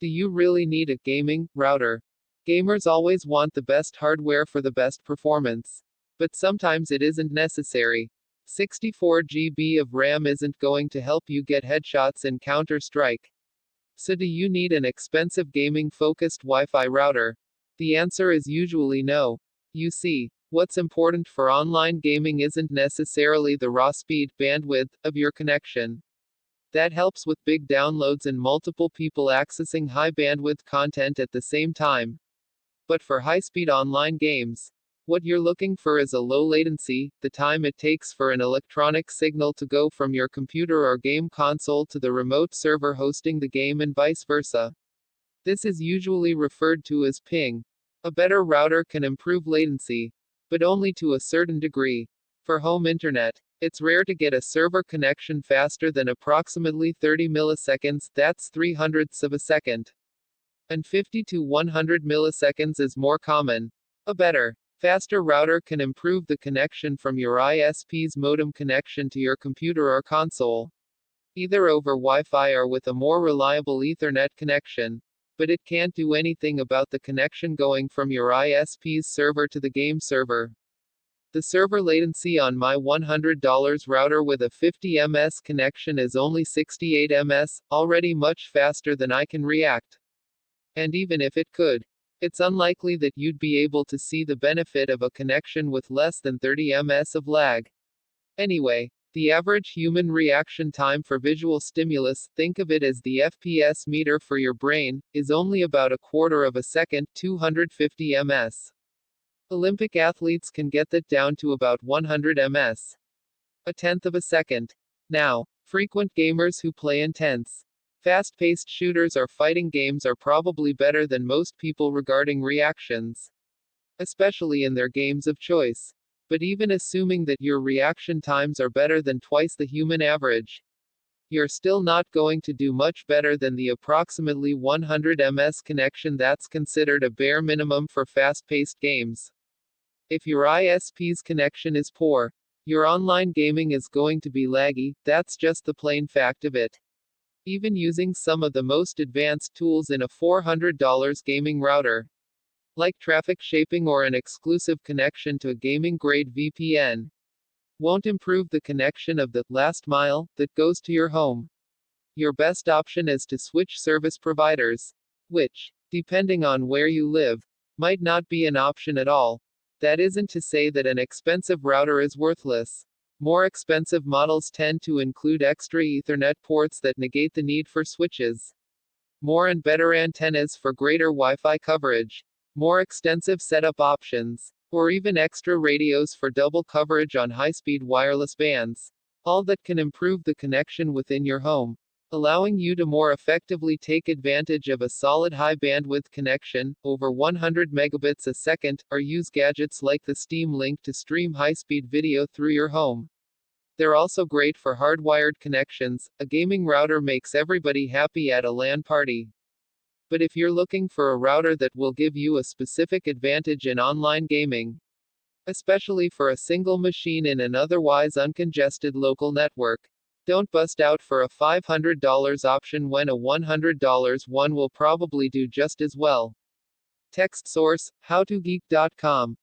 Do you really need a gaming router? Gamers always want the best hardware for the best performance. But sometimes it isn't necessary. 64 GB of RAM isn't going to help you get headshots in Counter-Strike. So do you need an expensive gaming-focused Wi-Fi router? The answer is usually no. You see, what's important for online gaming isn't necessarily the raw speed, bandwidth, of your connection. That helps with big downloads and multiple people accessing high bandwidth content at the same time. But for high-speed online games, what you're looking for is a low latency, the time it takes for an electronic signal to go from your computer or game console to the remote server hosting the game and vice versa. This is usually referred to as ping. A better router can improve latency, but only to a certain degree. For home internet, it's rare to get a server connection faster than approximately 30 milliseconds, that's 3/100ths of a second. And 50 to 100 milliseconds is more common. A better, faster router can improve the connection from your ISP's modem connection to your computer or console, either over Wi-Fi or with a more reliable Ethernet connection. But it can't do anything about the connection going from your ISP's server to the game server. The server latency on my $100 router with a 50 ms connection is only 68 ms, already much faster than I can react. And even if it could, it's unlikely that you'd be able to see the benefit of a connection with less than 30 ms of lag. Anyway, the average human reaction time for visual stimulus, think of it as the FPS meter for your brain, is only about a quarter of a second, 250 ms. Olympic athletes can get that down to about 100 ms. A tenth of a second. Now, frequent gamers who play intense, fast-paced shooters or fighting games are probably better than most people regarding reactions, especially in their games of choice. But even assuming that your reaction times are better than twice the human average, you're still not going to do much better than the approximately 100 ms connection that's considered a bare minimum for fast-paced games. If your ISP's connection is poor, your online gaming is going to be laggy, that's just the plain fact of it. Even using some of the most advanced tools in a $400 gaming router, like traffic shaping or an exclusive connection to a gaming-grade VPN, won't improve the connection of the last mile that goes to your home. Your best option is to switch service providers, which, depending on where you live, might not be an option at all. That isn't to say that an expensive router is worthless. More expensive models tend to include extra Ethernet ports that negate the need for switches, more and better antennas for greater Wi-Fi coverage, more extensive setup options, or even extra radios for double coverage on high-speed wireless bands. All that can improve the connection within your home, allowing you to more effectively take advantage of a solid high-bandwidth connection, over 100 megabits a second, or use gadgets like the Steam Link to stream high-speed video through your home. They're also great for hardwired connections. A gaming router makes everybody happy at a LAN party. But if you're looking for a router that will give you a specific advantage in online gaming, especially for a single machine in an otherwise uncongested local network, don't bust out for a $500 option when a $100 one will probably do just as well. Text source: howtogeek.com